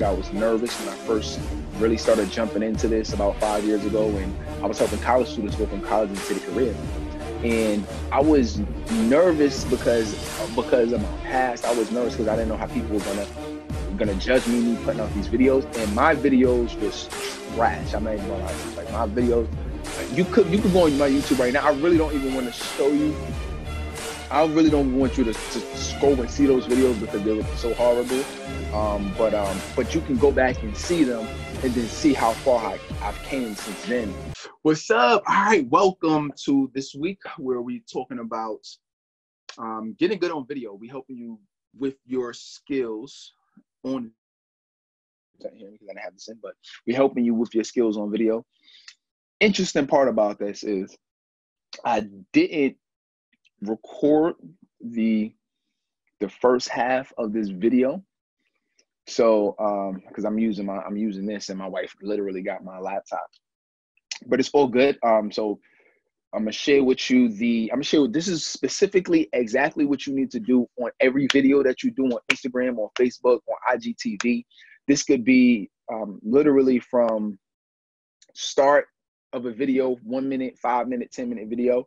I was nervous when I first really started jumping into this about 5 years ago, and I was helping college students go from college into their career. And I was nervous because of my past. I was nervous because I didn't know how people were gonna judge me putting out these videos, and my videos was trash. I'm not even gonna lie to you. Like, my videos, you could go on my YouTube right now. I really don't even want to show you. I really don't want you to scroll and see those videos because they look so horrible. But you can go back and see them and then see how far I've came since then. What's up? All right, welcome to this week where we're talking about getting good on video. We're helping you with your skills on. Because I didn't have this in, but we're helping you with your skills on video. Interesting part about this is I didn't record the first half of this video, so because I'm using this, and my wife literally got my laptop, but it's all good. So I'm gonna share with you this is specifically exactly what you need to do on every video that you do on Instagram, on Facebook, on IGTV. This could be literally from start of a video, 1 minute, 5 minute, 10-minute video.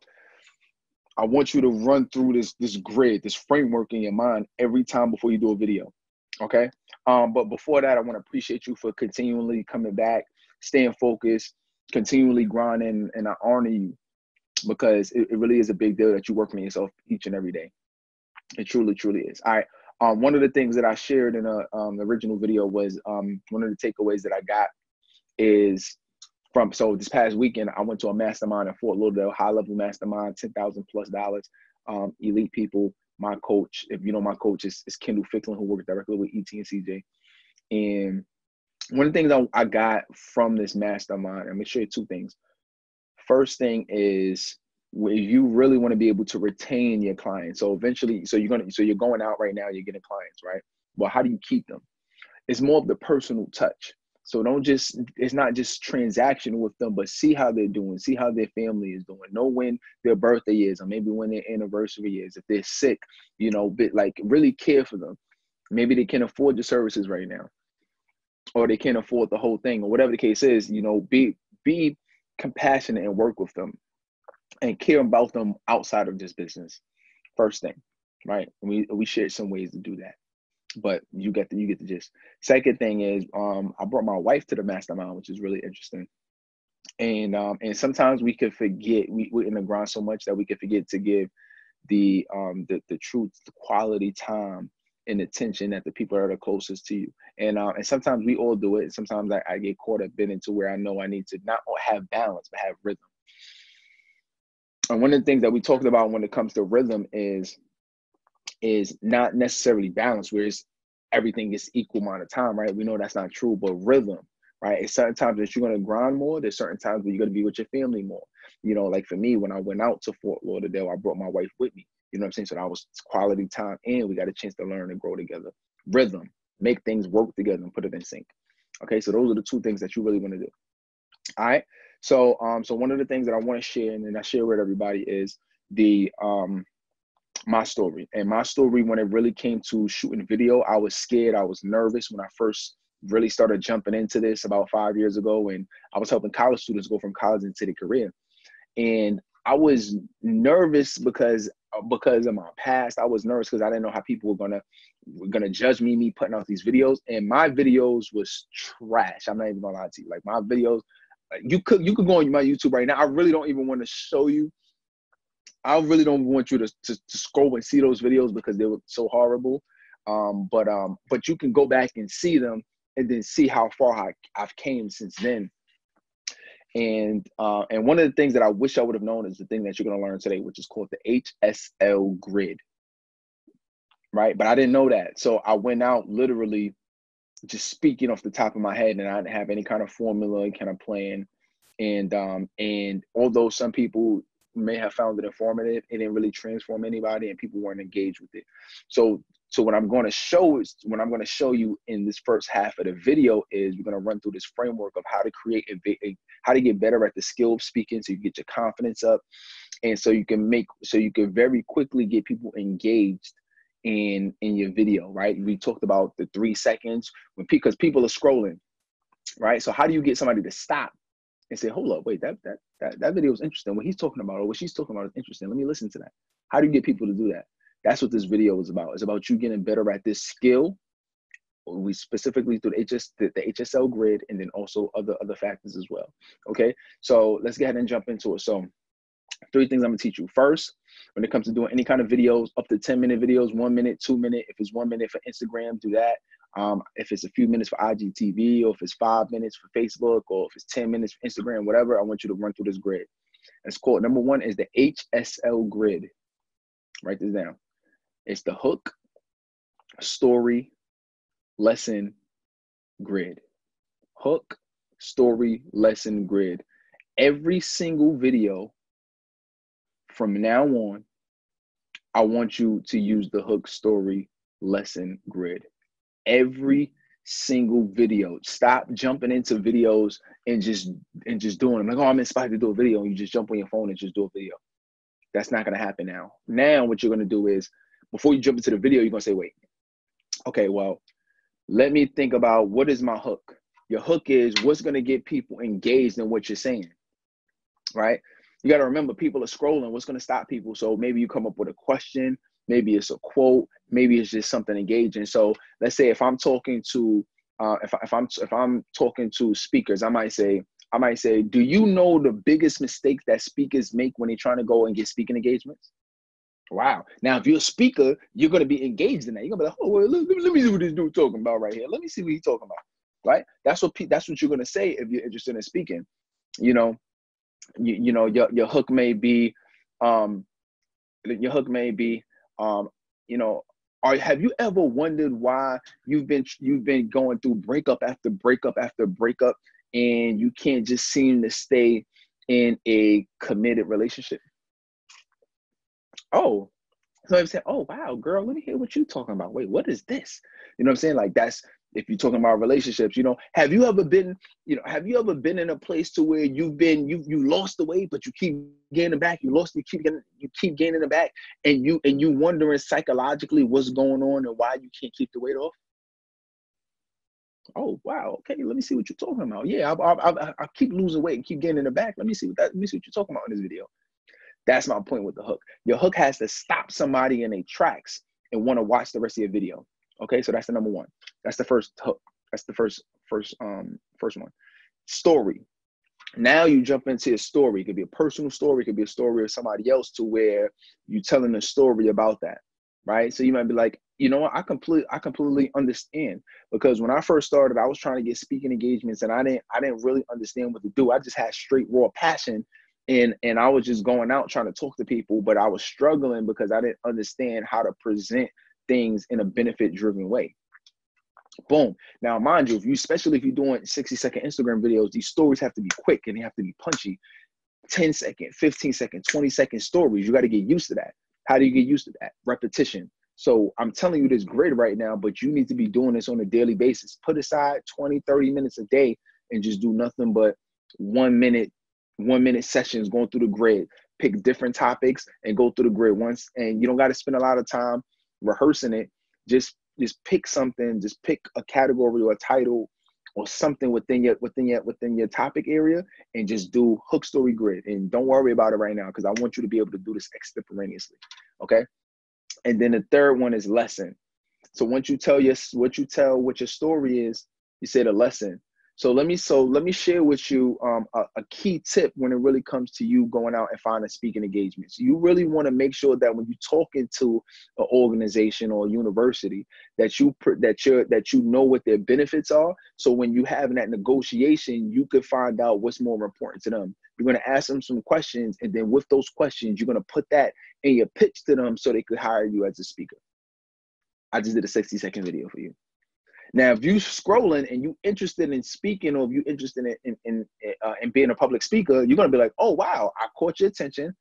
I want you to run through this grid, this framework in your mind every time before you do a video, okay? But before that, I want to appreciate you for continually coming back, staying focused, continually grinding, and I honor you because it really is a big deal that you work on yourself each and every day. It truly, truly is. All right. One of the things that I shared in the original video was one of the takeaways that I got is so this past weekend, I went to a mastermind in Fort Lauderdale, high-level mastermind, $10,000+, elite people. My coach, if you know my coach, is Kendall Ficklin, who works directly with ET and CJ. And one of the things I got from this mastermind, I'm going to show you two things. First thing is, where you really want to be able to retain your clients. So eventually, you're going out right now, you're getting clients, right? Well, how do you keep them? It's more of the personal touch. So it's not just transactional with them, but see how they're doing, see how their family is doing, know when their birthday is, or maybe when their anniversary is. If they're sick, really care for them. Maybe they can't afford the services right now, or they can't afford the whole thing, or whatever the case is, be compassionate and work with them and care about them outside of this business. First thing, right? We shared some ways to do that. But you get the gist. Second thing is, I brought my wife to the mastermind, which is really interesting. And sometimes we could forget, we're in the grind so much that we could forget to give the truth, the quality time and attention that the people that are the closest to you. And sometimes we all do it. And sometimes I get caught up into where I know I need to not have balance, but have rhythm. And one of the things that we talked about when it comes to rhythm is not necessarily balance, whereas everything is equal amount of time, right? We know that's not true, but rhythm, right? It's certain times that you're going to grind more. There's certain times where you're going to be with your family more. Like for me, when I went out to Fort Lauderdale, I brought my wife with me. You know what I'm saying? So that was quality time, and we got a chance to learn and grow together. Rhythm, make things work together and put it in sync. Okay, so those are the two things that you really want to do. All right. So one of the things that I want to share, and then I share with everybody, is my story. And my story, when it really came to shooting video, I was scared. I was nervous when I first really started jumping into this about 5 years ago, and I was helping college students go from college into their career. And I was nervous because of my past. I was nervous because I didn't know how people were gonna judge me putting out these videos, and my videos was trash. I'm not even gonna lie to you. Like, my videos, you could go on my YouTube right now. I really don't even want to show you. I really don't want you to scroll and see those videos because they were so horrible. But you can go back and see them and then see how far I've came since then. And one of the things that I wish I would have known is the thing that you're going to learn today, which is called the HSL grid, right? But I didn't know that. So I went out literally just speaking off the top of my head, and I didn't have any kind of formula, kind of plan. And although some people may have found it informative, it didn't really transform anybody, and people weren't engaged with it. So what I'm going to show you in this first half of the video is we're going to run through this framework of how to create how to get better at the skill of speaking, so you get your confidence up, and so you can very quickly get people engaged in your video, right? We talked about the 3 seconds because people are scrolling, right? So how do you get somebody to stop and say, hold up, wait, that video is interesting. What he's talking about or what she's talking about is interesting. Let me listen to that. How do you get people to do that? That's what this video is about. It's about you getting better at this skill. We specifically through the HSL grid, and then also other factors as well. Okay, so let's go ahead and jump into it. So 3 things I'm gonna teach you. First, when it comes to doing any kind of videos, up to 10-minute videos, 1 minute, 2 minute. If it's 1 minute for Instagram, do that. If it's a few minutes for IGTV, or if it's 5 minutes for Facebook, or if it's 10 minutes for Instagram, whatever, I want you to run through this grid. It's called, number 1 is the HSL grid. Write this down. It's the hook, story, lesson, grid. Hook, story, lesson, grid. Every single video from now on, I want you to use the hook, story, lesson, grid. Every single video. Stop jumping into videos and just doing them. Like, oh, I'm inspired to do a video, and you just jump on your phone and just do a video. That's not gonna happen now. Now what you're gonna do is, before you jump into the video, you're gonna say, wait, okay, well, let me think about what is my hook. Your hook is what's gonna get people engaged in what you're saying, right? You got to remember, people are scrolling. What's going to stop people? So maybe you come up with a question, maybe it's a quote, maybe it's just something engaging. So let's say if I'm talking to if I'm talking to speakers, I might say, do you know the biggest mistakes that speakers make when they're trying to go and get speaking engagements? Wow. Now, if you're a speaker, you're going to be engaged in that. You're going to be like, oh, well, let me see what this dude talking about right here. Let me see what he's talking about, right? That's what you're going to say if you're interested in speaking. You know, your hook may be, have you ever wondered why you've been going through breakup after breakup after breakup, and you can't just seem to stay in a committed relationship? Oh, so I'm saying, oh wow, girl, let me hear what you're talking about. Wait, what is this? You know what I'm saying? Like, that's, if you're talking about relationships, have you ever been in a place to where you lost the weight, but you keep gaining it back, you keep gaining it back, and you wondering psychologically what's going on and why you can't keep the weight off? Oh wow, okay, let me see what you're talking about. Yeah, I keep losing weight and keep gaining it back. Let me see what you're talking about in this video. That's my point with the hook. Your hook has to stop somebody in their tracks and want to watch the rest of your video. Okay, so that's the number 1. That's the first hook. That's the first one. Story. Now you jump into a story. It could be a personal story. It could be a story of somebody else, to where you're telling a story about that, right? So you might be like, you know what? I completely understand, because when I first started, I was trying to get speaking engagements, and I didn't really understand what to do. I just had straight raw passion. And I was just going out trying to talk to people, but I was struggling because I didn't understand how to present things in a benefit-driven way. Boom. Now, mind you, especially if you're doing 60-second Instagram videos, these stories have to be quick and they have to be punchy. 10-second, 15-second, 20-second stories. You got to get used to that. How do you get used to that? Repetition. So I'm telling you this grid right now, but you need to be doing this on a daily basis. Put aside 20, 30 minutes a day and just do nothing but 1 minute sessions going through the grid. Pick different topics and go through the grid once, and you don't got to spend a lot of time rehearsing it. Just pick something, just pick a category or a title or something within your topic area, and just do hook, story, grid. And don't worry about it right now, because I want you to be able to do this extemporaneously. Okay. And then the third one is lesson. So once you tell what your story is, you say the lesson. So let me share with you a key tip when it really comes to you going out and finding speaking engagements. You really want to make sure that when you're talking to an organization or a university, that you know what their benefits are. So when you have that negotiation, you could find out what's more important to them. You're going to ask them some questions, and then with those questions, you're going to put that in your pitch to them so they could hire you as a speaker. I just did a 60-second video for you. Now, if you're scrolling and you're interested in speaking, or if you're interested in being a public speaker, you're going to be like, oh, wow, I caught your attention.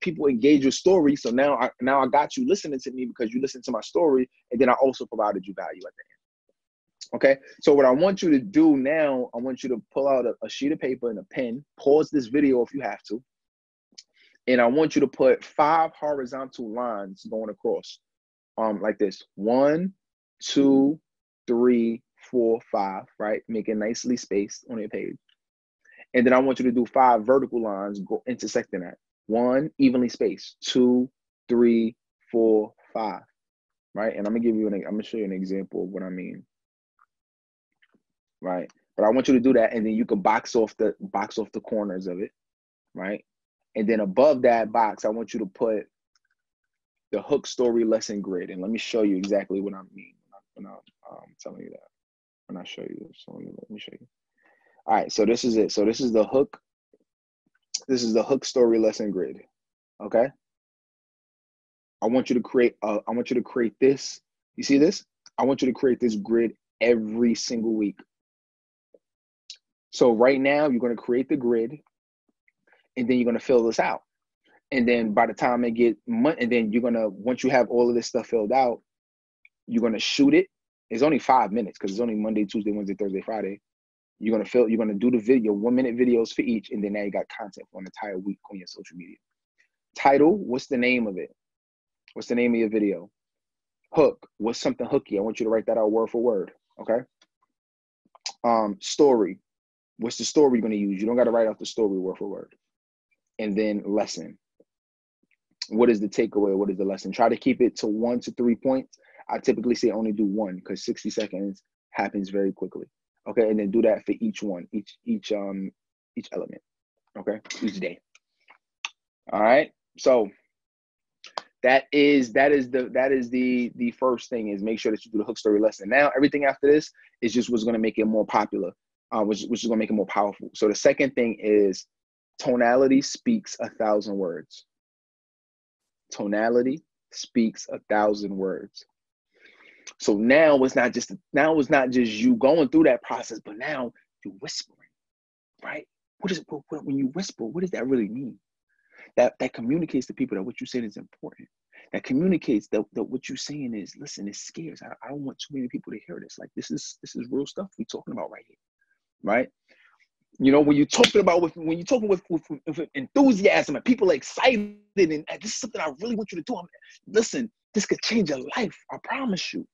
People engage your story. So now I got you listening to me because you listened to my story. And then I also provided you value at the end. Okay. So what I want you to do now, I want you to pull out a sheet of paper and a pen, pause this video if you have to. And I want you to put 5 horizontal lines going across like this: 1, 2, 3, 4, 5. Right, make it nicely spaced on your page. And then I want you to do 5 vertical lines go intersecting that. 1, evenly spaced. 2, 3, 4, 5. Right, and I'm gonna show you an example of what I mean. Right, but I want you to do that, and then you can box off the corners of it. Right, and then above that box, I want you to put the hook story lesson grid. And let me show you exactly what I mean when I'm telling you that. When I show you this, so let me show you. All right, so this is it. So this is the hook. This is the hook story lesson grid. Okay. I want you to create. I want you to create this. You see this? I want you to create this grid every single week. So right now, you're going to create the grid, and then you're going to fill this out. And then by the time it get month, and then you're gonna, once you have all of this stuff filled out, you're gonna shoot it. It's only 5 minutes because it's only Monday, Tuesday, Wednesday, Thursday, Friday. You're gonna do the video, 1-minute videos for each, and then now you got content for an entire week on your social media. Title, what's the name of it? What's the name of your video? Hook, what's something hooky? I want you to write that out word for word. Okay. Story, what's the story you're gonna use? You don't gotta write out the story word for word. And then lesson. What is the takeaway? What is the lesson? Try to keep it to 1 to 3 points. I typically say only do 1 because 60 seconds happens very quickly. Okay, and then do that for each one, each element. Okay, each day. All right. So that is the first thing, is make sure that you do the hook story lesson. Now everything after this is just what's going to make it more popular, which is going to make it more powerful. So the second thing is tonality speaks 1,000 words. Tonality speaks 1,000 words. So now it's not just you going through that process, but now you're whispering, right? When you whisper, what does that really mean? That communicates to people that what you're saying is important. That communicates that what you're saying is, listen, it's scarce. I don't want too many people to hear this. Like this is real stuff we're talking about right here, right? You know, when you're talking with enthusiasm and people are excited, and this is something I really want you to do. Listen, this could change your life. I promise you.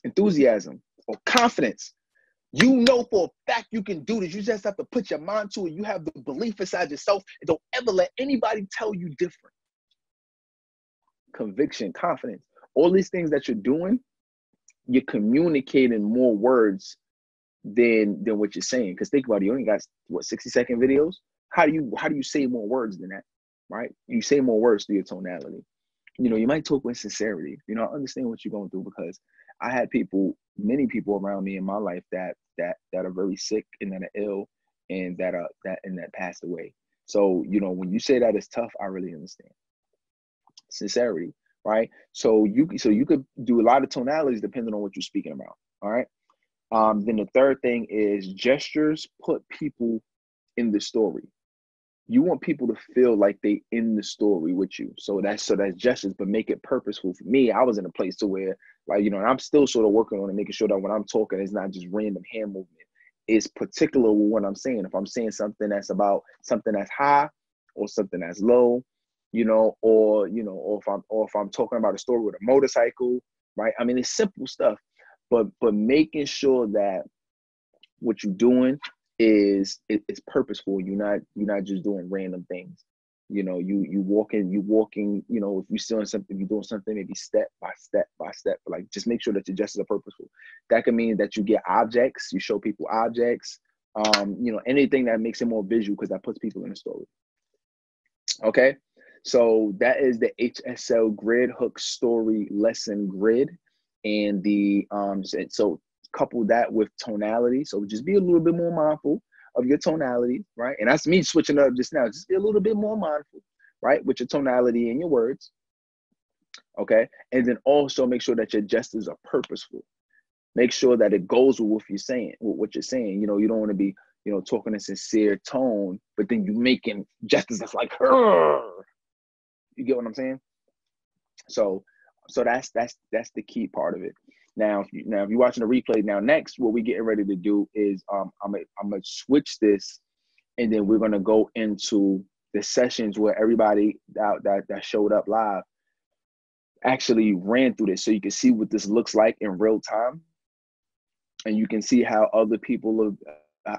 Enthusiasm or confidence. You know for a fact you can do this. You just have to put your mind to it. You have the belief inside yourself, and don't ever let anybody tell you different. Conviction, confidence, all these things that you're doing, you're communicating more words than what you're saying. Because think about it, you only got 60-second videos. How do you say more words than that, right? You say more words through your tonality. You know, you might talk with sincerity. You know, I understand what you're going through, because I had many people around me in my life that are very sick and that are ill and that passed away. So, you know, when you say that it's tough, I really understand. Sincerity, right? So you could do a lot of tonalities depending on what you're speaking about. All right. Then the third thing is gestures put people in the story. You want people to feel like they in the story with you. So that's gestures, but make it purposeful. For me, I was in a place to where, like, you know, and I'm still sort of working on it, making sure that when I'm talking, it's not just random hand movement. It's particular with what I'm saying. If I'm saying something that's about something that's high or something that's low, you know, or if I'm talking about a story with a motorcycle, right? I mean, it's simple stuff, but making sure that what you're doing is it's purposeful. You're not just doing random things. You know, you walking, you know, if you're doing something, maybe step by step by step, like just make sure that your gestures are purposeful. That can mean that you get objects, you show people objects, you know, anything that makes it more visual, because that puts people in the story. Okay. So that is the HSL grid, hook story lesson grid. And so couple that with tonality. So just be a little bit more mindful of your tonality, right? And that's me switching up just now. Just be a little bit more mindful, right? With your tonality and your words. Okay. And then also make sure that your gestures are purposeful. Make sure that it goes with what you're saying. You know, you don't want to be, you know, talking a sincere tone, but then you making gestures that's like, Hurr! You get what I'm saying? So that's the key part of it. Now, if you're watching the replay, now next, what we're getting ready to do is I'm gonna switch this, and then we're gonna go into the sessions where everybody that showed up live, actually ran through this so you can see what this looks like in real time. And you can see how other people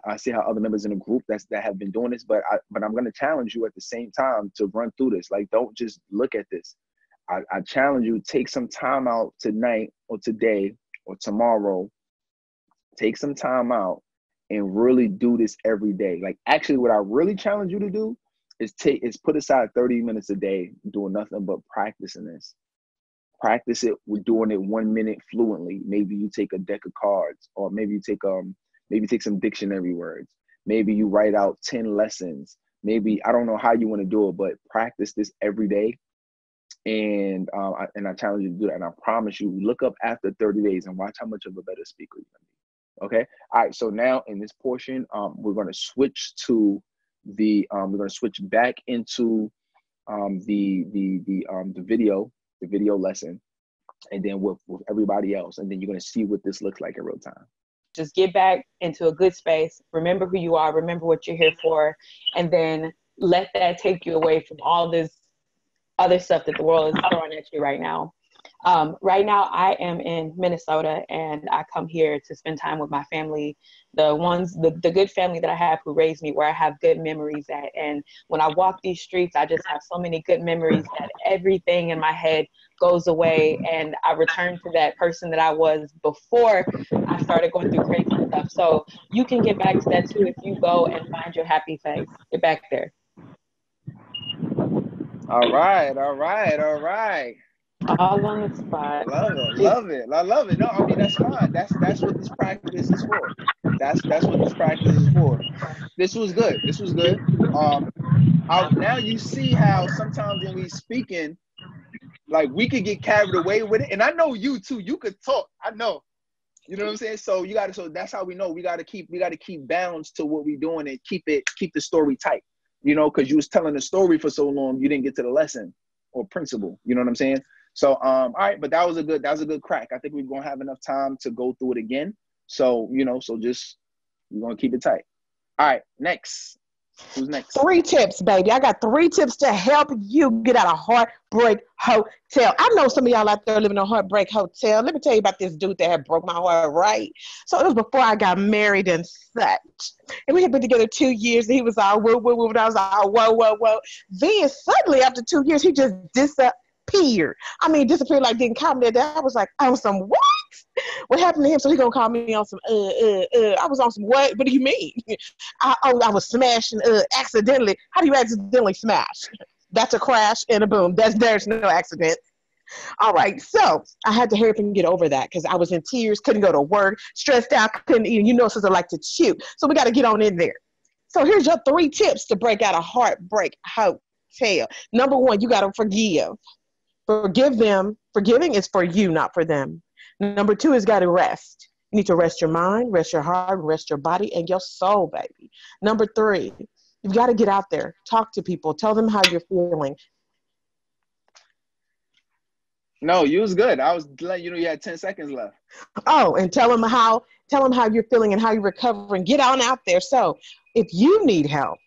I see how other members in the group that have been doing this, but I'm going to challenge you at the same time to run through this. Like, don't just look at this. I challenge you, take some time out tonight or today or tomorrow. Take some time out and really do this every day. Like, actually, what I really challenge you to do is put aside 30 minutes a day doing nothing but practicing this. Practice it with doing it 1 minute fluently. Maybe you take a deck of cards, or maybe you take some dictionary words. Maybe you write out 10 lessons. Maybe, I don't know how you want to do it, but practice this every day. And I challenge you to do that. And I promise you, look up after 30 days and watch how much of a better speaker you're going to be. Okay. All right. So now in this portion, we're going to switch to we're going to switch back into the video lesson, and then with everybody else. And then you're going to see what this looks like in real time. Just get back into a good space. Remember who you are. Remember what you're here for. And then let that take you away from all this other stuff that the world is throwing at you right now. Right now, I am in Minnesota, and I come here to spend time with my family, the good family that I have who raised me, where I have good memories at. And when I walk these streets, I just have so many good memories that everything in my head goes away, and I return to that person that I was before I started going through crazy stuff. So you can get back to that too if you go and find your happy face. Get back there. All right. All on the spot. Love it. I love it. No, I mean, that's fine. That's what this practice is for. That's what this practice is for. This was good. Now you see how sometimes when we speaking, like, we could get carried away with it. And I know you too. You could talk. I know. You know what I'm saying? So that's how we know we gotta keep balance to what we're doing and keep the story tight. You know, because you was telling the story for so long, you didn't get to the lesson or principle. You know what I'm saying? So, all right, but that was a good crack. I think we're gonna have enough time to go through it again. So, just we're gonna keep it tight. All right, next. Who's next? 3 tips, baby. I got 3 tips to help you get out of Heartbreak Hotel. I know some of y'all out there living in a Heartbreak Hotel. Let me tell you about this dude that had broke my heart, right? So it was before I got married and such. And we had been together 2 years, and he was all woo, woo, woo, and I was all whoa, whoa, whoa. Then suddenly after 2 years, he just disappeared. I mean, disappeared, like didn't call me that day. I was like, on some what? What happened to him? So he gonna call me on some I was on some what? What do you mean? I was smashing accidentally. How do you accidentally smash? That's a crash and a boom. There's no accident. All right, so I had to hurry up and get over that because I was in tears, couldn't go to work, stressed out, couldn't eat. You know, sister like to chew. So we got to get on in there. So here's your 3 tips to break out a Heartbreak Hotel. Number 1, you got to forgive. Forgive them. Forgiving is for you, not for them. Number 2 is got to rest. You need to rest your mind, rest your heart, rest your body, and your soul, baby. Number 3, you've got to get out there, talk to people, tell them how you're feeling. No, you was good. I was letting you know you had 10 seconds left. Oh, and tell them how you're feeling and how you're recovering. Get on out there. So if you need help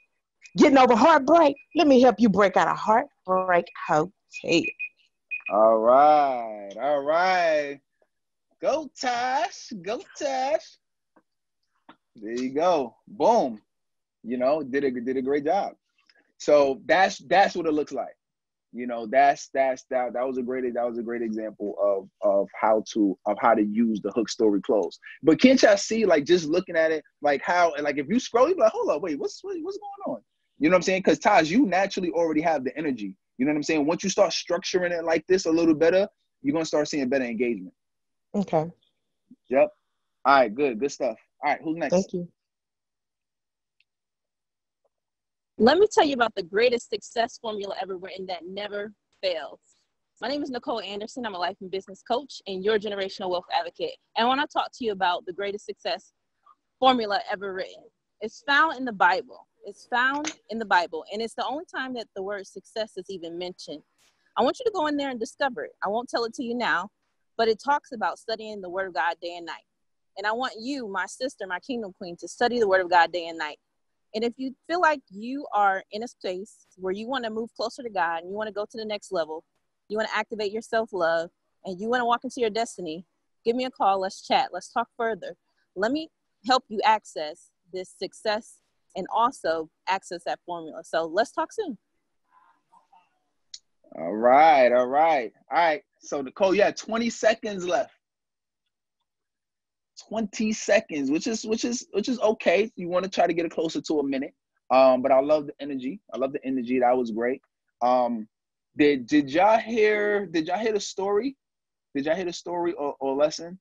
getting over heartbreak, let me help you break out a Heartbreak Hotel. All right. Go Tash. There you go. Boom. Did a great job. So that's what it looks like. That was a great example of how to use the hook story close. But can't y'all see, like, just looking at it, like how, like, if you scroll, you're like, hold up, wait, what's going on? You know what I'm saying? Because Taj, you naturally already have the energy. You know what I'm saying? Once you start structuring it like this a little better, you're gonna start seeing better engagement. Okay. Yep. All right, good stuff. All right, who's next? Thank you. Let me tell you about the greatest success formula ever written that never fails. My name is Nicole Anderson. I'm a life and business coach and your generational wealth advocate. And I want to talk to you about the greatest success formula ever written. It's found in the Bible. And it's the only time that the word success is even mentioned. I want you to go in there and discover it. I won't tell it to you now, but it talks about studying the word of God day and night. And I want you, my sister, my kingdom queen, to study the word of God day and night. And if you feel like you are in a space where you want to move closer to God and you want to go to the next level, you want to activate your self-love, and you want to walk into your destiny, give me a call. Let's chat. Let's talk further. Let me help you access this success and also access that formula. So let's talk soon. All right. So Nicole, you had 20 seconds left. 20 seconds, which is okay. You want to try to get it closer to a minute. But I love the energy. That was great. Did y'all hear the story? Did y'all hear the story or lesson?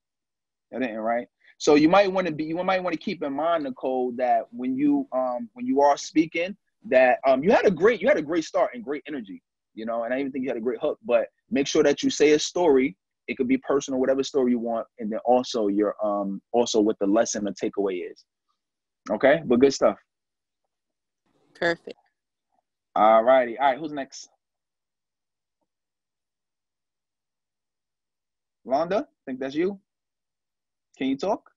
I didn't, right? So you might want to keep in mind, Nicole, that when you are speaking, that you had a great start and great energy, and I even think you had a great hook. But make sure that you say a story. It could be personal, whatever story you want, and then also your also what the lesson or takeaway is. Okay, but good stuff. Perfect. All righty. All right, who's next? Londa, I think that's you. Can you talk?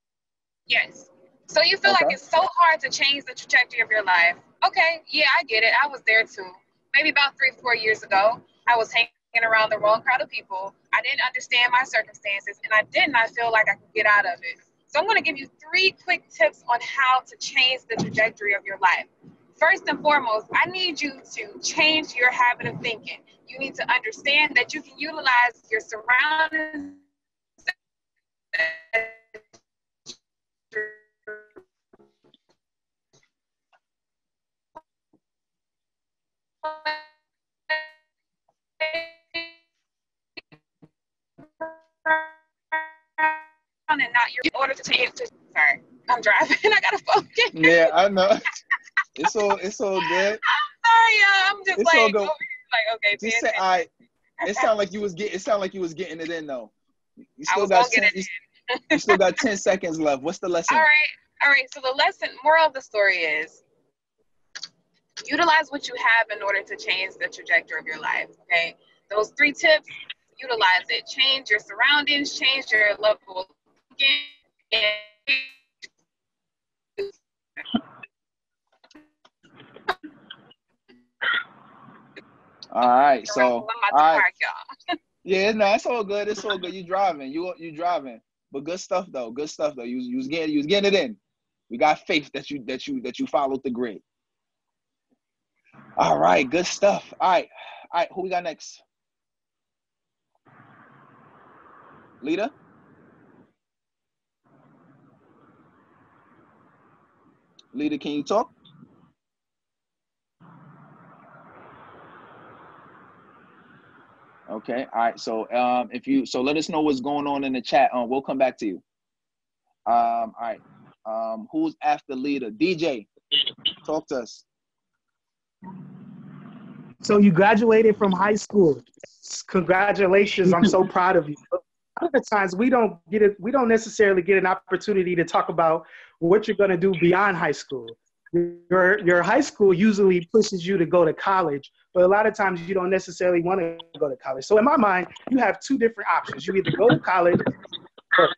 Yes. So you feel like it's so hard to change the trajectory of your life. Okay, yeah, I get it. I was there too. Maybe about 3-4 years ago, I was hanging around the wrong crowd of people. I didn't understand my circumstances, and I did not feel like I could get out of it. So I'm going to give you 3 quick tips on how to change the trajectory of your life. First and foremost, I need you to change your habit of thinking. You need to understand that you can utilize your surroundings and not your in order to change. Sorry, I'm driving. I gotta focus. Yeah, I know. It's all good. I'm sorry, y'all. I'm just it's all good. Over here, okay. Just say, all right. It sounded like you was getting it in though. You still got 10 seconds left. What's the lesson? All right. So the lesson, moral of the story is, utilize what you have in order to change the trajectory of your life. Okay, those 3 tips. Utilize it. Change your surroundings. Change your level of thinking. All right. So, I'm about to park, y'all. Yeah, no, it's all good. It's all good. You driving. You driving. But good stuff though. You was getting it in. We got faith that you followed the grid. All right, good stuff. All right. Who we got next? Lita? Lita, can you talk? Okay. All right. So let us know what's going on in the chat. We'll come back to you. All right. Who's after Lita? DJ, talk to us. So you graduated from high school. Congratulations. I'm so proud of you. Other times we don't necessarily get an opportunity to talk about what you're going to do beyond high school. Your high school usually pushes you to go to college, but a lot of times you don't necessarily want to go to college. So in my mind, you have 2 different options. You either go to college or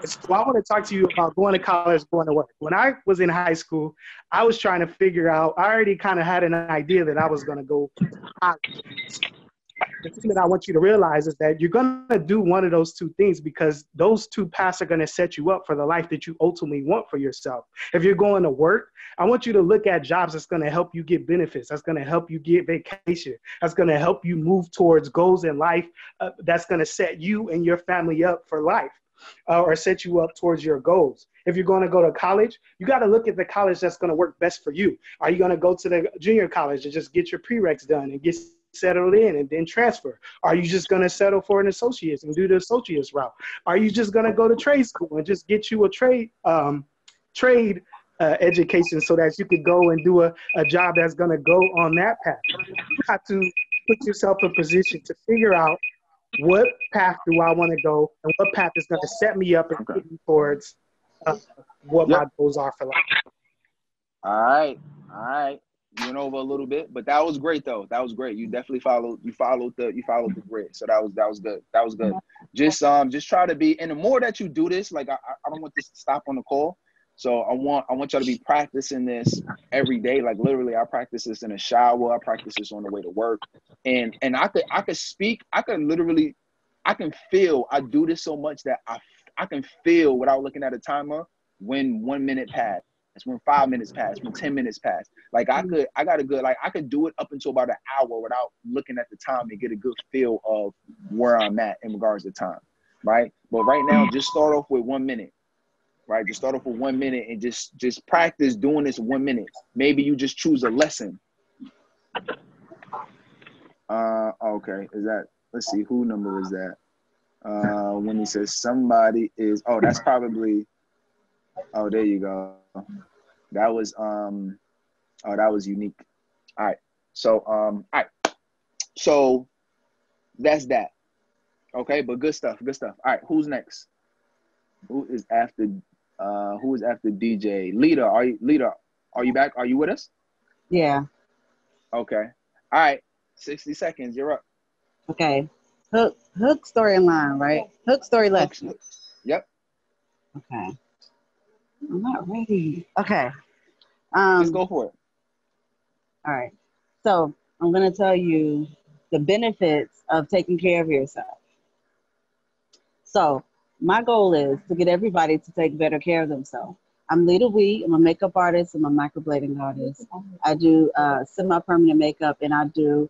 so I want to talk to you about going to college, going to work. When I was in high school, I was trying to figure out, I already kind of had an idea that I was going to go to college. The thing that I want you to realize is that you're going to do one of those 2 things because those 2 paths are going to set you up for the life that you ultimately want for yourself. If you're going to work, I want you to look at jobs that's going to help you get benefits. That's going to help you get vacation. That's going to help you move towards goals in life. That's going to set you and your family up for life. Or set you up towards your goals. If you're going to go to college, you got to look at the college that's going to work best for you. Are you going to go to the junior college and just get your prereqs done and get settled in and then transfer? Are you just going to settle for an associate's and do the associate's route? Are you just going to go to trade school and just get you a trade education so that you could go and do a job that's going to go on that path? You have to put yourself in position to figure out what path do I want to go and what path is going to set me up and put me towards what my goals are for life. All right. You went over a little bit, but that was great though. That was great. You definitely followed the grid. So that was good. That was good. Just try to be, and the more that you do this, like I don't want this to stop on the call. So I want y'all to be practicing this every day. Like literally, I practice this in the shower. I practice this on the way to work. And I could speak. I can feel. I do this so much that I can feel without looking at a timer when 1 minute passed, when 5 minutes passed, when 10 minutes passed. Like I could do it up until about an hour without looking at the time and get a good feel of where I'm at in regards to time, right? But right now, just start off with 1 minute, right? Just start off with 1 minute and just practice doing this 1 minute. Maybe you just choose a lesson. Okay, is that? Let's see, who number is that? When he says somebody is, oh, that's probably, oh, there you go. That was, that was unique. All right. So, all right. So that's that. Okay, but good stuff. Good stuff. All right. Who's next? Who is after DJ? Lita, are you back? Are you with us? Yeah. Okay. All right. 60 seconds. You're up. Okay. Hook story and line, right? Hook story lesson. Yep. Okay. I'm not ready. Okay. Just go for it. All right. So I'm going to tell you the benefits of taking care of yourself. So my goal is to get everybody to take better care of themselves. I'm Lita Wee. I'm a makeup artist. I'm a microblading artist. I do semi-permanent makeup, and I do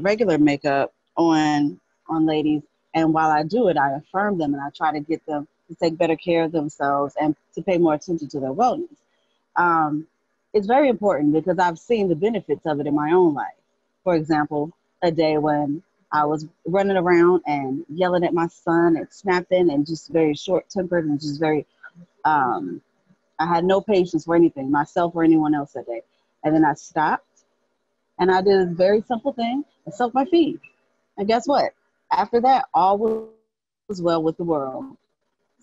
regular makeup on ladies. And while I do it, I affirm them, and I try to get them to take better care of themselves and to pay more attention to their wellness. It's very important because I've seen the benefits of it in my own life. For example, a day when I was running around and yelling at my son and snapping and just very short-tempered and just very, I had no patience for anything, myself or anyone else that day. And then I stopped and I did a very simple thing and soaked my feet. And guess what? After that, all was well with the world.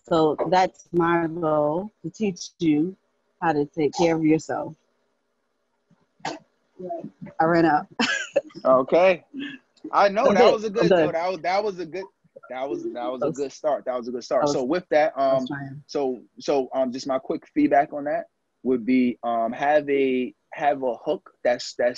So that's my goal, to teach you how to take care of yourself. I ran out. Okay. I know that was a good. Good. That was a good. That was a good start. That was a good start. So with that, so just my quick feedback on that would be have a hook that's a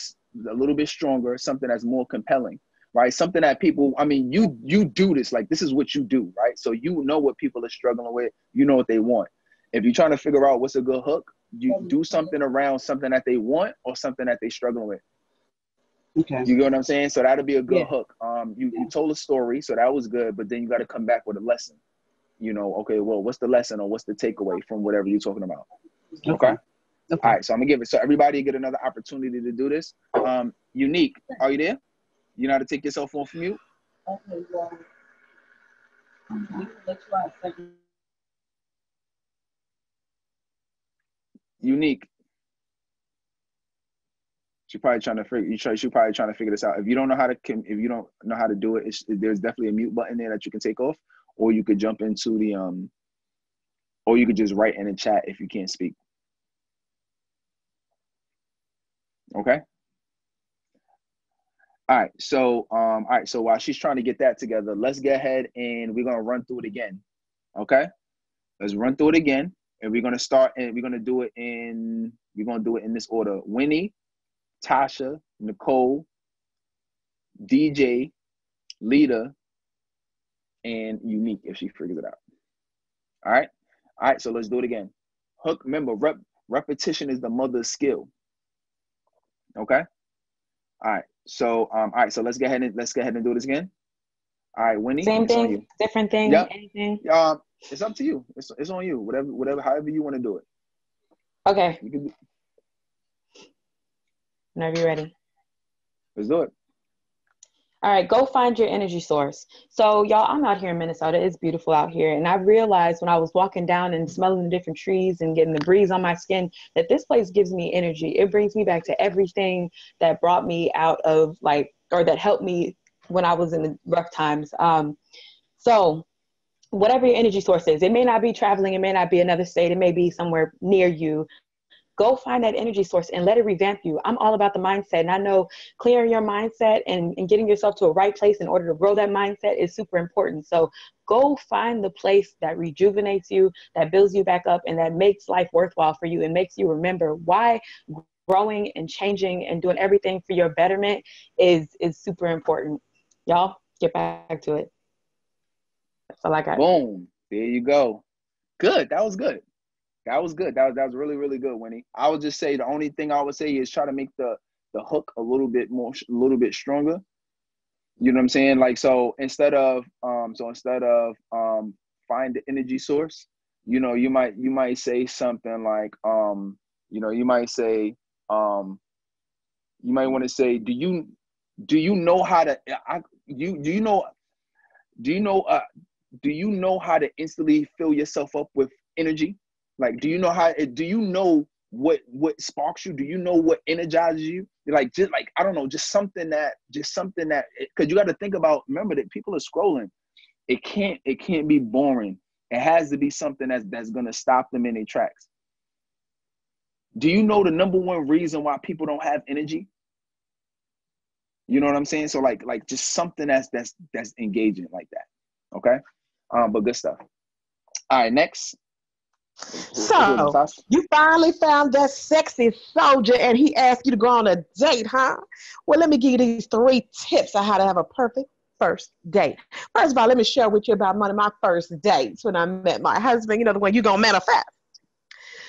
little bit stronger, something that's more compelling, right? Something that people, I mean, you do this, like this is what you do, right? So you know what people are struggling with, you know what they want. If you're trying to figure out what's a good hook, you do something around something that they want or something that they're struggling with. Okay. You get what I'm saying? So that'll be a good hook. You told a story, so that was good, but then you got to come back with a lesson. You know, okay, well, what's the lesson or what's the takeaway from whatever you're talking about? Okay. All right, so I'm gonna give it, so everybody get another opportunity to do this. Unique, are you there? You know how to take yourself off mute? Okay, well, Unique. She's probably trying to figure this out. If you don't know how to do it, there's definitely a mute button there that you can take off, or you could jump into the or you could just write in the chat if you can't speak. Okay. All right. So so while she's trying to get that together, let's get ahead and we're gonna run through it again. Okay. Let's run through it again, and we're gonna start and we're gonna do it in this order: Winnie, Tasha, Nicole, DJ, Lita, and Unique if she figures it out. All right, so let's do it again. Hook, remember, repetition is the mother of skill. Okay? All right, so let's go ahead and do this again. All right, Winnie. Same it's thing, on you. different thing, yep. Anything? It's up to you. It's on you. Whatever, however you want to do it. Okay. You can Whenever you're ready. Let's do it. All right, go find your energy source. So y'all, I'm out here in Minnesota. It's beautiful out here. And I realized when I was walking down and smelling the different trees and getting the breeze on my skin, that this place gives me energy. It brings me back to everything that brought me out of or that helped me when I was in the rough times. So whatever your energy source is, it may not be traveling. It may not be another state. It may be somewhere near you. Go find that energy source and let it revamp you. I'm all about the mindset. And I know clearing your mindset and getting yourself to a right place in order to grow that mindset is super important. So go find the place that rejuvenates you, that builds you back up, and that makes life worthwhile for you and makes you remember why growing and changing and doing everything for your betterment is super important. Y'all get back to it. That's all I got. Boom. There you go. Good. That was good. That was good. That was really, really good, Winnie. I would just say the only thing I would say is try to make the hook a little bit stronger. You know what I'm saying? Like, so instead of find the energy source, you know, you might say something like, you know, you might want to say, do you know how to do you know how to instantly fill yourself up with energy? Like, do you know what sparks you? Do you know what energizes you? Like, just like, I don't know, just something that, because you got to think about, remember that people are scrolling. It can't be boring. It has to be something that's going to stop them in their tracks. Do you know the number one reason why people don't have energy? You know what I'm saying? So like just something that's engaging like that. Okay. But good stuff. All right, next. So you finally found that sexy soldier and he asked you to go on a date, huh? Well, let me give you these 3 tips on how to have a perfect first date. First of all, let me share with you about one of my first dates when I met my husband, you know, the one you're going to manifest.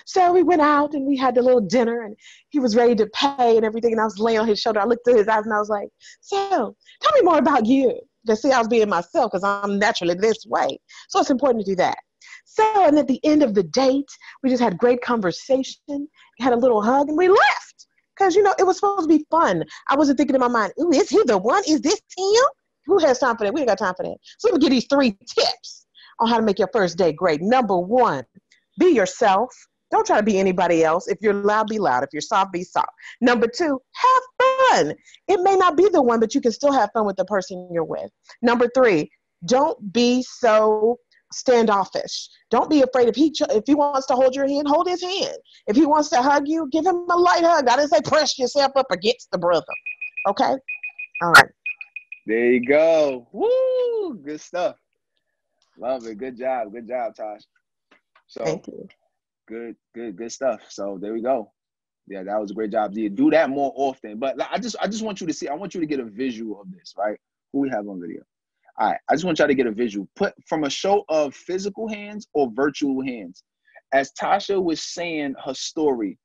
So we went out and we had the little dinner and he was ready to pay and everything. And I was laying on his shoulder. I looked at his eyes and I was like, so tell me more about you. To see I was being myself because I'm naturally this way. So it's important to do that. So, and at the end of the date, we just had great conversation, had a little hug, and we left. Because, you know, it was supposed to be fun. I wasn't thinking in my mind, ooh, is he the one? Is this him? Who has time for that? We ain't got time for that. So let me give these 3 tips on how to make your first date great. Number 1, be yourself. Don't try to be anybody else. If you're loud, be loud. If you're soft, be soft. Number 2, have fun. It may not be the one, but you can still have fun with the person you're with. Number 3, don't be so standoffish. Don't be afraid. If he wants to hold your hand, hold his hand. If he wants to hug you, give him a light hug. I didn't say press yourself up against the brother. Okay? All right. There you go. Woo! Good stuff. Love it. Good job. Good job, Tosh. So, thank you. Good stuff. So there we go. Yeah, that was a great job. You do that more often. But I just want you to see. I want you to get a visual of this, right? Who we have on video. All right, I just want y'all to get a visual. Put from a show of physical hands or virtual hands. As Tasha was saying her story,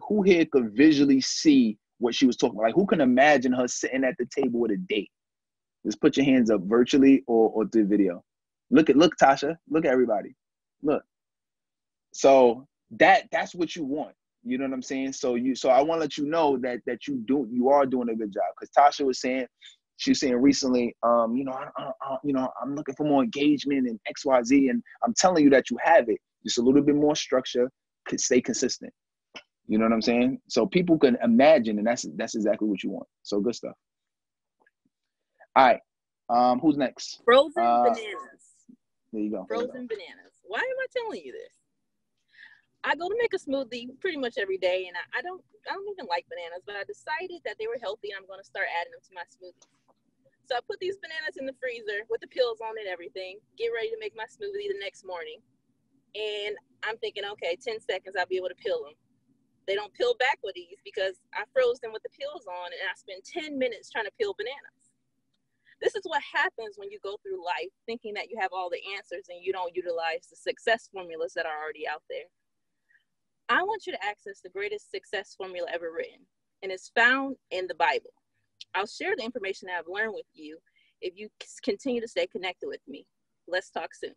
who here could visually see what she was talking about? Like, who can imagine her sitting at the table with a date? Just put your hands up virtually or through video. Look, Tasha. Look at everybody. Look. So that's what you want. You know what I'm saying? So I want to let you know that you are doing a good job. Because Tasha was saying, she was saying recently, you know, I'm looking for more engagement and XYZ, and I'm telling you that you have it. Just a little bit more structure, could stay consistent. You know what I'm saying? So people can imagine, and that's exactly what you want. So good stuff. All right, who's next? Frozen bananas. There you go. Frozen bananas. Why am I telling you this? I go to make a smoothie pretty much every day, and I don't even like bananas, but I decided that they were healthy, and I'm going to start adding them to my smoothies. So I put these bananas in the freezer with the peels on and everything, get ready to make my smoothie the next morning. And I'm thinking, okay, 10 seconds, I'll be able to peel them. They don't peel back with these because I froze them with the peels on, and I spent 10 minutes trying to peel bananas. This is what happens when you go through life thinking that you have all the answers and you don't utilize the success formulas that are already out there. I want you to access the greatest success formula ever written, and it's found in the Bible. I'll share the information that I've learned with you if you continue to stay connected with me. Let's talk soon.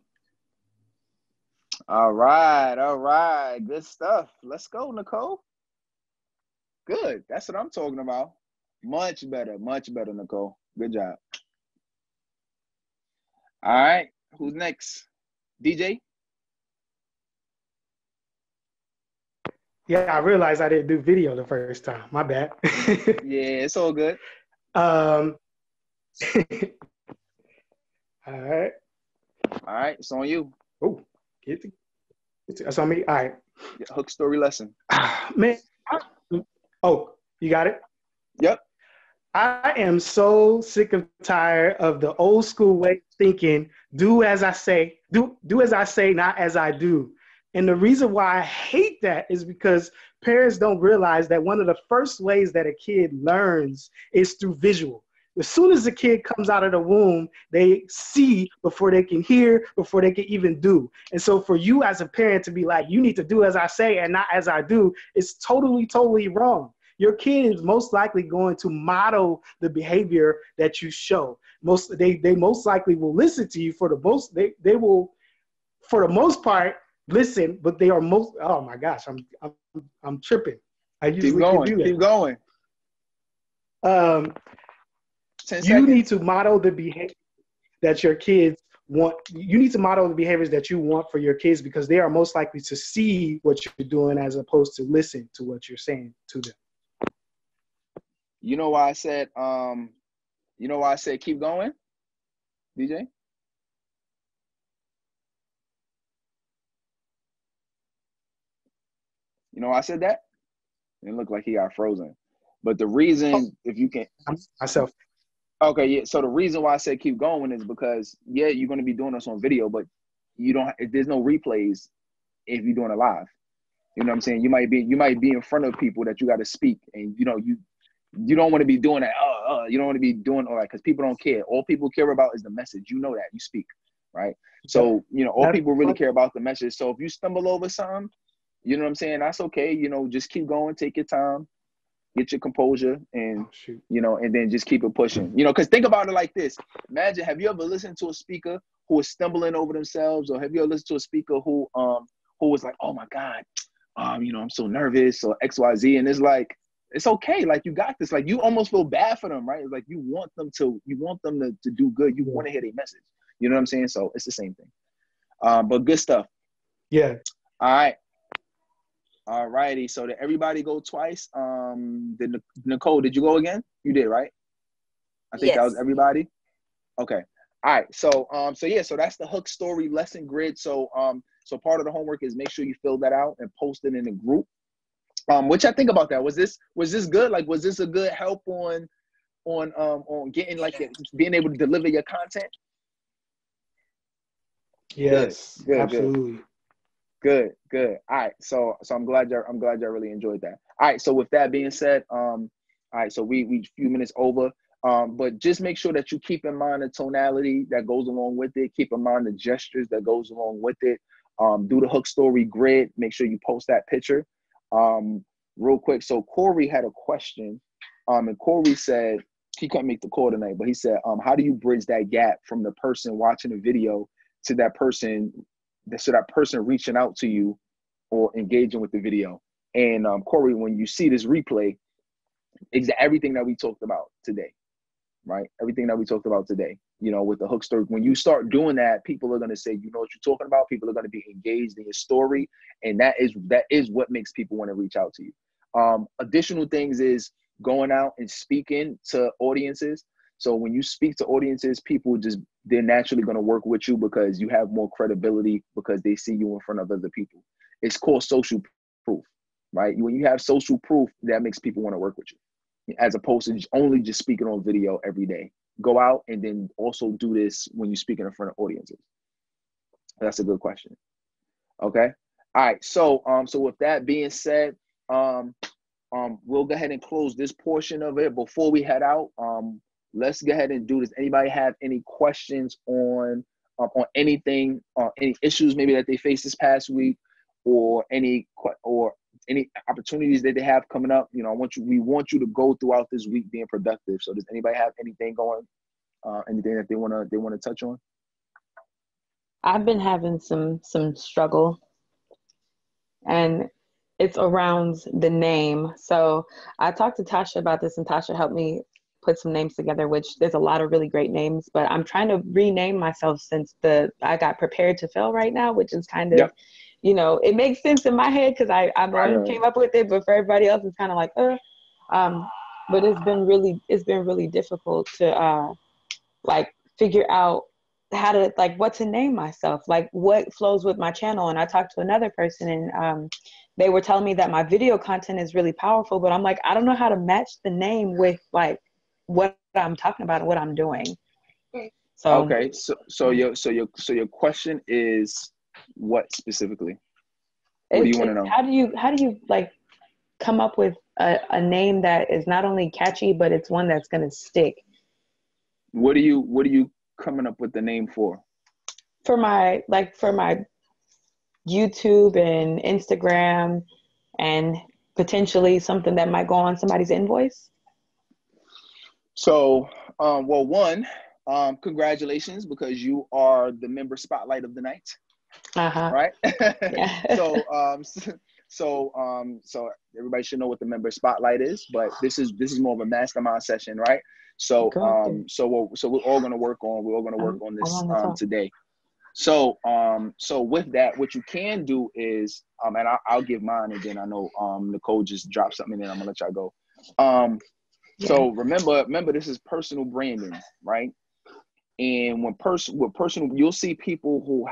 All right. Good stuff. Let's go, Nicole. Good. That's what I'm talking about. Much better, Nicole. Good job. All right. Who's next? DJ? Yeah, I realized I didn't do video the first time. My bad. Yeah, it's all good. All right. All right, it's on you. Oh, that's on me. All right. Yeah, hook story lesson. Man, oh, you got it? Yep. I am so sick of tired of the old school way of thinking, do as I say, do as I say, not as I do. And the reason why I hate that is because parents don't realize that one of the first ways that a kid learns is through visual. As soon as the kid comes out of the womb, they see before they can hear, before they can even do. And so for you as a parent to be like, you need to do as I say and not as I do, is totally, totally wrong. Your kid is most likely going to model the behavior that you show. They most likely will listen to you for the most, they will, for the most part, listen, but they are most, oh my gosh, I'm tripping. I usually can do that. Keep going. 10 You seconds. need to model the behavior that your kids want. You need to model the behaviors that you want for your kids because they are most likely to see what you're doing as opposed to listen to what you're saying to them. You know why I said keep going, DJ? You know why I said that? It looked like he got frozen. But the reason, if you can myself. Okay, yeah. So the reason why I said keep going is because you're gonna be doing this on video, but there's no replays if you're doing it live. You know what I'm saying? You might be in front of people that you gotta speak and you don't want to be doing that. You don't want to be doing all that because people don't care. All people care about is the message. You know that. You speak, right? So, all people really care about the message. So if you stumble over something, you know what I'm saying? That's okay. Just keep going. Take your time. Get your composure and, and then just keep it pushing. Because think about it like this. Imagine, have you ever listened to a speaker who is stumbling over themselves? Or have you ever listened to a speaker who was like, oh, my God, I'm so nervous or X, Y, Z. And it's like, it's okay. Like, you got this. Like, you almost feel bad for them, right? It's like you want them to do good. You want to hear their message. You know what I'm saying? So it's the same thing. But good stuff. Yeah. All right. All righty. So did everybody go twice? Nicole, did you go again? You did, right? I think that was everybody. Okay. All right. So that's the hook story lesson grid. So part of the homework is make sure you fill that out and post it in the group. Which I think about that. Was this good? Like, was this a good help on getting being able to deliver your content? Yes, good, absolutely. Good. All right. So I'm glad y'all really enjoyed that. All right. So with that being said, all right. So we few minutes over. But just make sure that you keep in mind the tonality that goes along with it. Keep in mind the gestures that goes along with it. Do the hook story grid. Make sure you post that picture. Real quick. So Corey had a question. And Corey said he couldn't make the call tonight, but he said, how do you bridge that gap from the person watching the video to that person reaching out to you or engaging with the video? And Corey, when you see this replay, everything that we talked about today, right? Everything that we talked about today, with the hook story. When you start doing that, people are going to say, you know what you're talking about. People are going to be engaged in your story. And that is what makes people want to reach out to you. Additional things is going out and speaking to audiences. So when you speak to audiences, people they're naturally going to work with you because you have more credibility because they see you in front of other people. It's called social proof, right? When you have social proof, that makes people want to work with you, as opposed to only just speaking on video every day. Go out and then also do this when you're speaking in front of audiences. That's a good question. Okay. All right. So with that being said, we'll go ahead and close this portion of it. Before we head out, let's go ahead and do this. Anybody have any questions on anything, any issues maybe that they faced this past week, or any opportunities that they have coming up? We want you to go throughout this week being productive. So does anybody have anything going, anything that they want to touch on? I've been having some struggle, and it's around the name. So I talked to Tasha about this, and Tasha helped me put some names together, which there's a lot of really great names, but I'm trying to rename myself since I got prepared to fail right now, which is kind of, it makes sense in my head because I came up with it, but for everybody else, it's kind of like, but it's been really difficult to figure out how to, like, what to name myself, like what flows with my channel. And I talked to another person, and they were telling me that my video content is really powerful, but I'm like, I don't know how to match the name with like what I'm talking about and what I'm doing. So okay, so your question is what specifically? What do you want to know? How do you like come up with a name that is not only catchy, but it's one that's going to stick? What are you coming up with the name for? For my YouTube and Instagram, and potentially something that might go on somebody's invoice. So, well, one, congratulations, because you are the member spotlight of the night. Right? Yeah. So everybody should know what the member spotlight is, but this is more of a mastermind session, right? So so we're all gonna work on this today. So with that, what you can do is and I'll give mine, and then I know Nicole just dropped something, and then I'm gonna let y'all go. So remember this is personal branding, right? And when personal, you'll see people who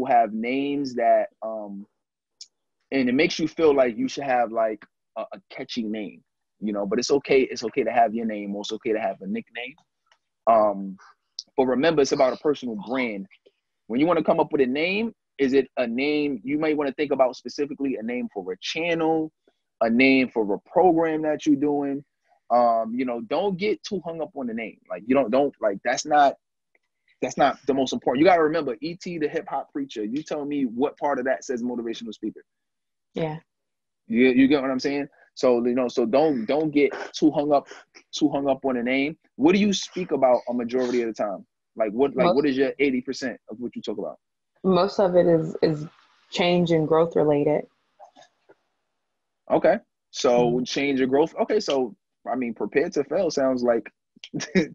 have names that and it makes you feel like you should have like a catchy name, you know, but it's okay to have your name, or it's okay to have a nickname. But remember, it's about a personal brand. When you want to come up with a name, is it a name you might want to think about, specifically a name for a channel, a name for a program that you're doing? You know, don't get too hung up on the name. Like, you don't like, that's not the most important. You got to remember, E.T. the hip hop preacher. You tell me what part of that says motivational speaker. Yeah. You get what I'm saying? So, you know, so don't get too hung up on a name. What do you speak about a majority of the time? Like what is your 80% of what you talk about? Most of it is change and growth related. Okay. So change and growth. Okay. So, I mean, prepared to fail sounds like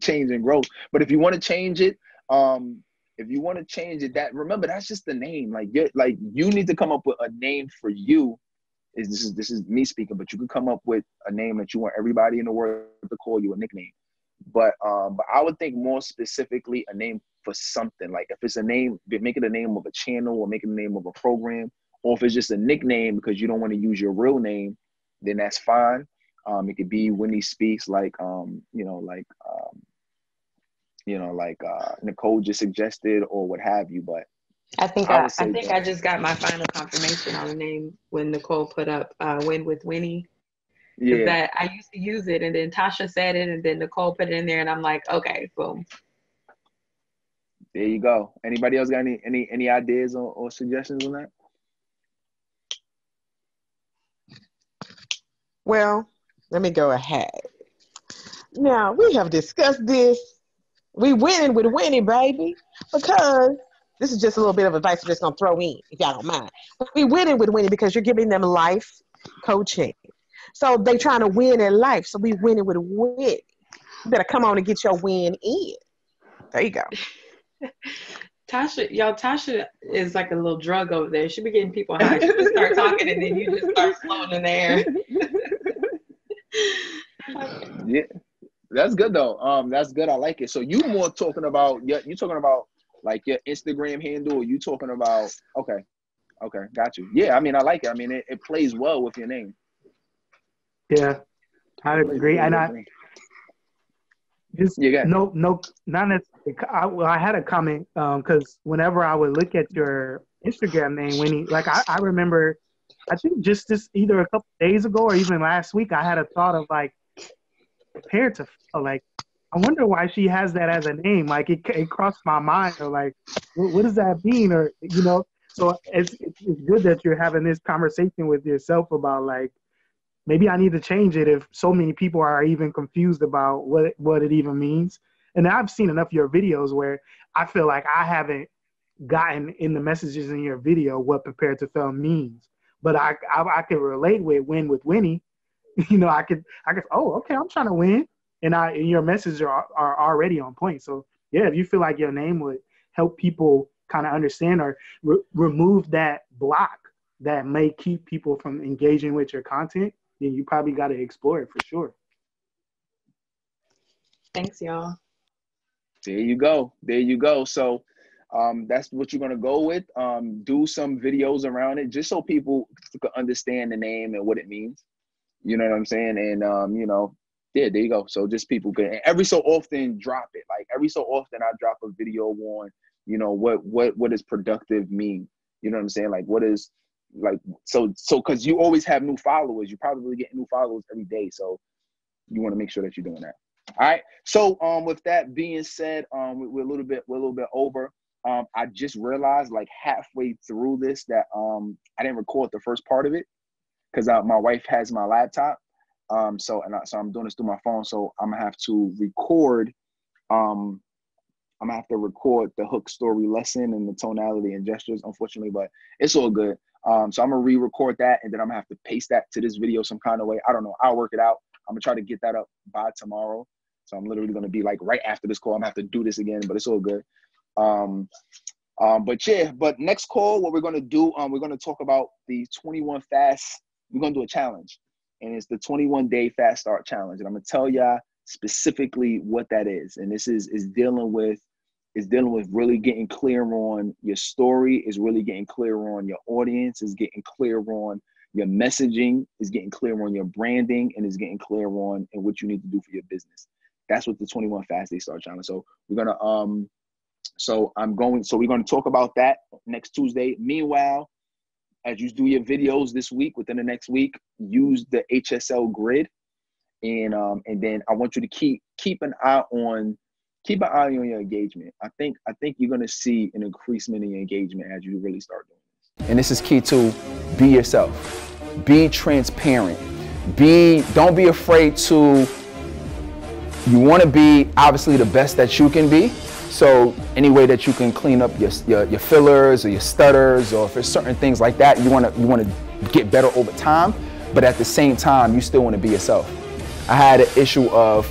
change and growth. But if you want to change it, that, remember, that's just the name. Like you need to come up with a name for you. This is me speaking, but you can come up with a name that you want everybody in the world to call you, a nickname. But I would think more specifically a name for something. Like if it's a name, make it a name of a channel, or make it a name of a program. Or if it's just a nickname because you don't want to use your real name, then that's fine. It could be Winnie Speaks, like Nicole just suggested, or what have you. But I think I just got my final confirmation on the name when Nicole put up Win with Winnie. Yeah. That I used to use it, and then Tasha said it, and then Nicole put it in there, and I'm like, okay, boom. There you go. Anybody else got any ideas or suggestions on that? Well, let me go ahead. Now, we have discussed this. We winning with Winnie, baby, because this is just a little bit of advice I'm just going to throw in, if y'all don't mind. But we winning with Winnie because you're giving them life coaching. So they trying to win in life. So we winning with Winnie. You better come on and get your win in. There you go. Tasha is like a little drug over there. She be getting people high. She just start talking, and then you just start flowing in the air. Yeah, that's good though. That's good. I like it. So you more talking about like your Instagram handle, or you talking about okay, got you. Yeah, I mean, I like it. I mean, it plays well with your name. Yeah, I agree. And I just not necessarily. I had a comment because whenever I would look at your Instagram name, Winnie, like I remember, I think just this either a couple days ago or even last week, I had a thought of like, prepared to like, I wonder why she has that as a name. Like it crossed my mind, or like, what does that mean? Or you know, so it's good that you're having this conversation with yourself about like, maybe I need to change it if so many people are even confused about what it even means. And I've seen enough of your videos where I feel like I haven't gotten in the messages in your video what prepared to fail means. But I could relate with Win with Winnie. You know, I could, oh, okay, I'm trying to win. And your messages are already on point. So yeah, if you feel like your name would help people kind of understand or remove that block that may keep people from engaging with your content, then you probably got to explore it for sure. Thanks, y'all. There you go. There you go. So that's what you're gonna go with. Do some videos around it just so people can understand the name and what it means. You know what I'm saying? And you know, yeah, there you go. So just people can, and every so often drop it. Like every so often I drop a video on, you know, what does productive mean? You know what I'm saying? Like what is like so because you always have new followers. You probably get new followers every day. So you want to make sure that you're doing that. All right. So with that being said, we're a little bit over. I just realized like halfway through this that I didn't record the first part of it because my wife has my laptop. So I'm doing this through my phone. So I'm gonna have to record. I'm gonna have to record the hook, story, lesson, and the tonality and gestures, unfortunately, but it's all good. So I'm gonna re-record that, and then I'm gonna have to paste that to this video some kind of way. I don't know. I'll work it out. I'm gonna try to get that up by tomorrow. So I'm literally gonna be like right after this call. I'm gonna have to do this again, but it's all good. But next call, what we're gonna do, we're gonna talk about the 21 fast. We're gonna do a challenge, and it's the 21-day fast start challenge, and I'm gonna tell y'all specifically what that is. And this is dealing with really getting clear on your story, is really getting clear on your audience, is getting clear on your messaging, is getting clear on your branding, and is getting clear on and what you need to do for your business. That's what the 21 fast day start challenge. So we're gonna we're gonna talk about that next Tuesday. Meanwhile, as you do your videos this week, within the next week, use the HSL grid, and then I want you to keep an eye on your engagement. I think you're gonna see an increasement in your engagement as you really start doing this. And this is key to be yourself, be transparent, don't be afraid to. You want to be obviously the best that you can be. So any way that you can clean up your fillers or your stutters, or if there's certain things like that, you want to get better over time. But at the same time, you still want to be yourself. I had an issue of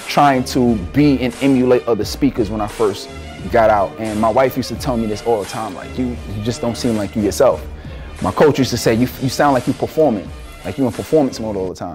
trying to be and emulate other speakers when I first got out, and my wife used to tell me this all the time, like you just don't seem like you yourself. My coach used to say, you sound like you're performing, like you're in performance mode all the time.